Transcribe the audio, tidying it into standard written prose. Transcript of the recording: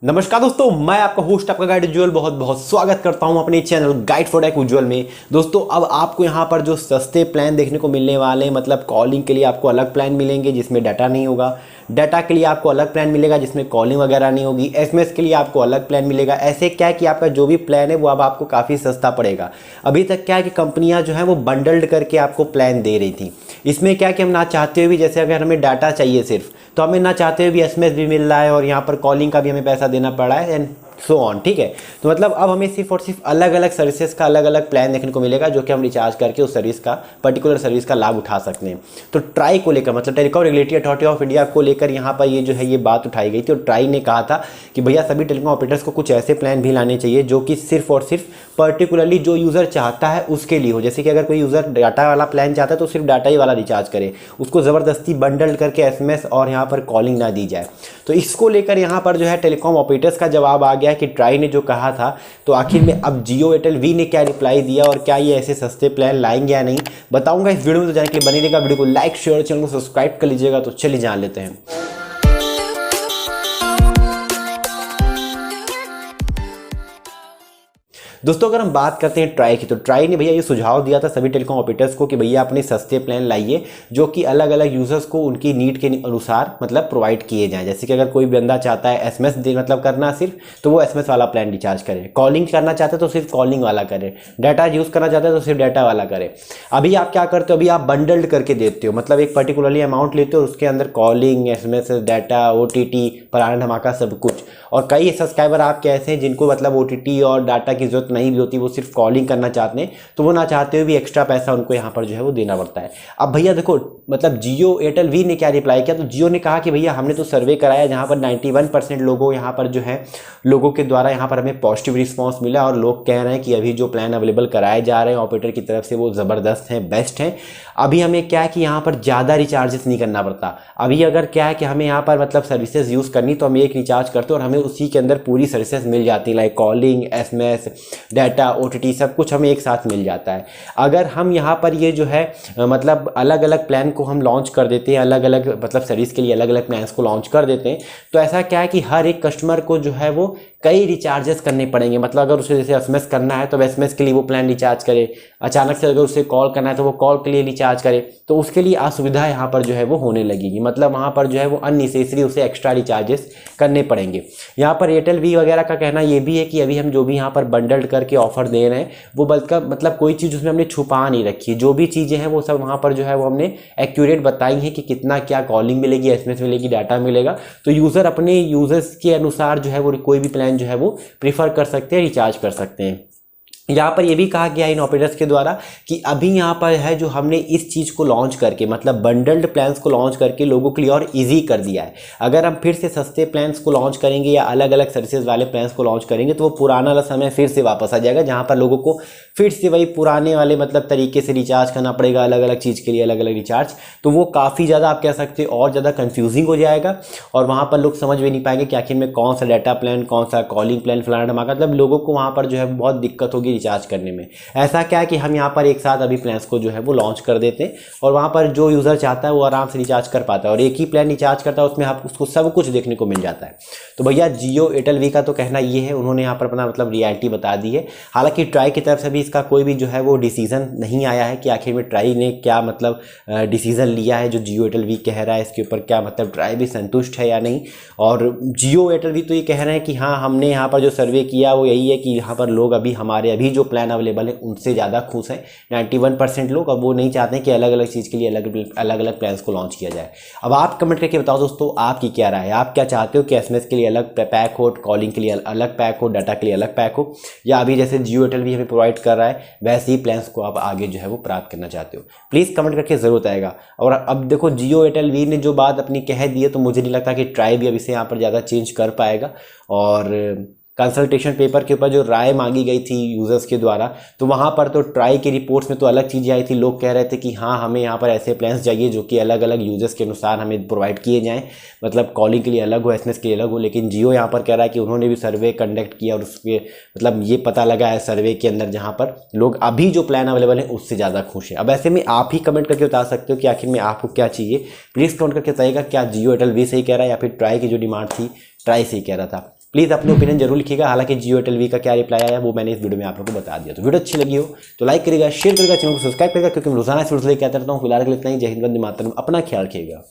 नमस्कार दोस्तों, मैं आपका होस्ट आपका गाइड उज्ज्वल बहुत बहुत स्वागत करता हूं अपने चैनल गाइड फॉर टेक उज्ज्वल में। दोस्तों अब आपको यहां पर जो सस्ते प्लान देखने को मिलने वाले हैं, मतलब कॉलिंग के लिए आपको अलग प्लान मिलेंगे जिसमें डाटा नहीं होगा, डाटा के लिए आपको अलग प्लान मिलेगा जिसमें कॉलिंग वगैरह नहीं होगी, एसएमएस के लिए आपको अलग प्लान मिलेगा। ऐसे क्या है कि आपका जो भी प्लान है वो अब आपको काफ़ी सस्ता पड़ेगा। अभी तक क्या है कि कंपनियां जो है वो बंडल्ड करके आपको प्लान दे रही थी। इसमें क्या कि हम ना चाहते हुए भी, जैसे अगर हमें डाटा चाहिए सिर्फ, तो हमें ना चाहते हुए भी एसएमएस भी मिल रहा है और यहाँ पर कॉलिंग का भी हमें पैसा देना पड़ रहा है एंड सो ऑन। ठीक है, तो मतलब अब हमें सिर्फ और सिर्फ अलग अलग सर्विसेज का अलग अलग प्लान देखने को मिलेगा जो कि हम रिचार्ज करके उस सर्विस का, पर्टिकुलर सर्विस का लाभ उठा सकते हैं। तो ट्राई को लेकर, मतलब telecom regulatory authority of India को लेकर यहाँ पर ये जो है ये बात उठाई गई थी और ट्राई ने कहा था कि भैया सभी टेलीकॉम ऑपरेटर्स को कुछ ऐसे प्लान भी लाने चाहिए जो कि सिर्फ और सिर्फ पर्टिकुलरली जो यूज़र चाहता है उसके लिए हो। जैसे कि अगर कोई यूज़र डाटा वाला प्लान चाहता है तो सिर्फ डाटा ही वाला रिचार्ज करे, उसको ज़बरदस्ती बंडल करके एसएमएस और यहाँ पर कॉलिंग ना दी जाए। तो इसको लेकर यहाँ पर जो है टेलीकॉम ऑपरेटर्स का जवाब आ गया कि ट्राई ने जो कहा था, तो आखिर में अब जियो एयरटेल वी ने क्या रिप्लाई दिया और क्या ये ऐसे सस्ते प्लान लाएंगे या नहीं, बताऊंगा इस वीडियो में। तो जाने के लिए बने रहेगा, वीडियो को लाइक शेयर चैनल को सब्सक्राइब कर लीजिएगा। तो चलिए जान लेते हैं। दोस्तों अगर हम बात करते हैं ट्राई की, तो ट्राई ने भैया ये सुझाव दिया था सभी टेलीकॉम ऑपरेटर्स को कि भैया अपने सस्ते प्लान लाइए जो कि अलग अलग यूजर्स को उनकी नीड के अनुसार मतलब प्रोवाइड किए जाएं। जैसे कि अगर कोई बंदा चाहता है एसएमएस मतलब करना सिर्फ, तो वो एसएमएस वाला प्लान रिचार्ज करे, कॉलिंग करना चाहते हैं तो सिर्फ कॉलिंग वाला करे, डाटा यूज़ करना चाहते हैं तो सिर्फ डाटा वाला करे। अभी आप क्या करते हो, अभी आप बंडल्ड करके देते हो, मतलब एक पर्टिकुलरली अमाउंट लेते हो, उसके अंदर कॉलिंग, एसएमएस, डाटा, ओटीटी, फलाना धमाका सब कुछ। और कई सब्सक्राइबर आपके ऐसे हैं जिनको मतलब ओटीटी और डाटा की जरूरत नहीं भी होती, वो सिर्फ कॉलिंग करना चाहते हैं, तो वो ना चाहते हुए भी एक्स्ट्रा पैसा उनको यहाँ पर जो है वो देना पड़ता है। अब भैया देखो, मतलब जियो एयरटेल वी ने क्या रिप्लाई किया, तो जियो ने कहा कि भैया हमने तो सर्वे कराया जहाँ पर 91% लोगों यहाँ पर जो है लोगों के द्वारा यहाँ पर हमें पॉजिटिव रिस्पॉन्स मिला और लोग कह रहे हैं कि अभी जो प्लान अवेलेबल कराए जा रहे हैं ऑपरेटर की तरफ से वो ज़बरदस्त हैं, बेस्ट हैं। अभी हमें क्या है कि यहाँ पर ज़्यादा रिचार्जेस नहीं करना पड़ता। अभी अगर क्या है कि हमें यहाँ पर मतलब सर्विसेज यूज़ करनी, तो हम एक रिचार्ज करते हैं और हमें उसी के अंदर पूरी सर्विसेज मिल जाती है, like calling, SMS, data, OTT सब कुछ हमें एक साथ मिल जाता है। अगर हम यहाँ पर ये जो है मतलब अलग अलग प्लान को हम लॉन्च कर देते हैं, अलग अलग मतलब सर्विस के लिए अलग अलग प्लान्स को लॉन्च कर देते हैं, तो ऐसा क्या है कि हर एक कस्टमर को जो है वो कई रिचार्जेस करने पड़ेंगे। मतलब अगर उसे जैसे एसएमएस करना है तो एसएमएस के लिए वो प्लान रिचार्ज करे, अचानक से अगर उसे कॉल करना है तो वो कॉल के लिए रिचार्ज करे, तो उसके लिए असुविधा यहाँ पर जो है वो होने लगेगी। मतलब वहाँ पर जो है वो अननेसेसरी उसे एक्स्ट्रा रिचार्जेस करने पड़ेंगे। यहाँ पर एयरटेल वी वगैरह का कहना ये भी है कि अभी हम जो भी यहाँ पर बंडल्ड करके ऑफर दे रहे हैं वो बल्कि मतलब कोई चीज़ उसमें हमने छुपा नहीं रखी है। जो भी चीज़ें हैं वो सब वहाँ पर जो है वो हमने एक्यूरेट बताई हैं कि कितना क्या कॉलिंग मिलेगी, एसएमएस मिलेगी, डाटा मिलेगा। तो यूज़र अपने यूजर्स के अनुसार जो है वो कोई भी प्लान जो है वो प्रीफर कर सकते हैं, रिचार्ज कर सकते हैं। यहाँ पर ये भी कहा गया इन ऑपरेटर्स के द्वारा कि अभी यहाँ पर है जो हमने इस चीज़ को लॉन्च करके, मतलब बंडल्ड प्लान्स को लॉन्च करके लोगों के लिए और इजी कर दिया है। अगर हम फिर से सस्ते प्लान्स को लॉन्च करेंगे या अलग अलग सर्विसेज वाले प्लान्स को लॉन्च करेंगे तो वो पुराना वाला समय फिर से वापस आ जाएगा, जहाँ पर लोगों को फिर से वही पुराने वाले मतलब तरीके से रिचार्ज करना पड़ेगा, अलग अलग चीज़ के लिए अलग अलग रिचार्ज। तो वो काफ़ी ज़्यादा आप कह सकते हो और ज़्यादा कन्फ्यूजिंग हो जाएगा और वहाँ पर लोग समझ भी नहीं पाएंगे कि आखिर में कौन सा डाटा प्लान, कौन सा कॉलिंग प्लान, फलाना धमाका, मतलब लोगों को वहाँ पर जो है बहुत दिक्कत होगी रिचार्ज करने में। ऐसा क्या है कि हम यहाँ पर एक साथ अभी प्लान्स को जो है वो लॉन्च कर देते हैं और वहाँ पर जो यूज़र चाहता है वो आराम से रिचार्ज कर पाता है और एक ही प्लान रिचार्ज करता है, उसमें आप उसको सब कुछ देखने को मिल जाता है। तो भैया जियो एयरटेल वी का तो कहना ये है, उन्होंने यहाँ पर अपना मतलब रियलिटी बता दी है। हालांकि ट्राई की तरफ से भी इसका कोई भी जो है वो डिसीजन नहीं आया है कि आखिर में ट्राई ने क्या मतलब डिसीजन लिया है जो जियो एयरटेल वी कह रहा है, इसके ऊपर क्या मतलब ट्राई भी संतुष्ट है या नहीं। और जियो एयरटेल वी तो ये कह रहे हैं कि हाँ, हमने यहाँ पर जो सर्वे किया वो यही है कि यहाँ पर लोग अभी हमारे अभी जो प्लान अवेलेबल है उनसे ज़्यादा खुश हैं, 91% लोग। अब वो नहीं चाहते हैं कि अलग अलग चीज़ के लिए अलग अलग प्लान्स को लॉन्च किया जाए। अब आप कमेंट करके बताओ दोस्तों, आपकी क्या राय है? आप क्या चाहते हो कि एसएमएस के लिए अलग पैक हो, कॉलिंग के लिए अलग पैक हो, डाटा के लिए अलग पैक हो, या अभी जैसे जियो एयरटेल भी हमें प्रोवाइड कर रहा है वैसे ही प्लान्स को आप आगे जो है वो प्राप्त करना चाहते हो? प्लीज़ कमेंट करके ज़रूर आएगा। और अब देखो जियो एयरटेल वी ने जो बात अपनी कह दी है, तो मुझे नहीं लगता कि ट्राई भी अब इसे यहाँ पर ज़्यादा चेंज कर पाएगा। और कंसल्टेशन पेपर के ऊपर जो राय मांगी गई थी यूज़र्स के द्वारा, तो वहाँ पर तो ट्राई की रिपोर्ट्स में तो अलग चीज़ें आई थी। लोग कह रहे थे कि हाँ, हमें यहाँ पर ऐसे प्लान्स चाहिए जो कि अलग अलग यूज़र्स के अनुसार हमें प्रोवाइड किए जाएं, मतलब कॉलिंग के लिए अलग हो, एसएमएस के लिए अलग हो। लेकिन जियो यहाँ पर कह रहा है कि उन्होंने भी सर्वे कंडक्ट किया और उसके मतलब ये पता लगा है सर्वे के अंदर जहाँ पर लोग अभी जो प्लान अवेलेबल है उससे ज़्यादा खुश है। अब ऐसे में आप ही कमेंट करके बता सकते हो कि आखिर में आपको क्या चाहिए। प्लीज़ कमेंट करके बताइएगा, क्या जियो एयरटेल वी सही कह रहा है या फिर ट्राई की जो डिमांड थी ट्राई सही कह रहा था। प्लीज़ अपने ओपिनियन जरूर लिखिएगा। हालांकि जियो एयरटेल वी का क्या रिप्लाई आया वो मैंने इस वीडियो में आप लोगों को बता दिया। तो वीडियो अच्छी लगी हो तो लाइक करिएगा, शेयर करिएगा, चैनल को सब्सक्राइब करिएगा, क्योंकि मैं रोजाना इस वीडियो लेके आता रहता हूँ। फिलहाल के लिए इतना ही। जय हिंद, वंदे मातरम। अपना ख्याल रखिएगा।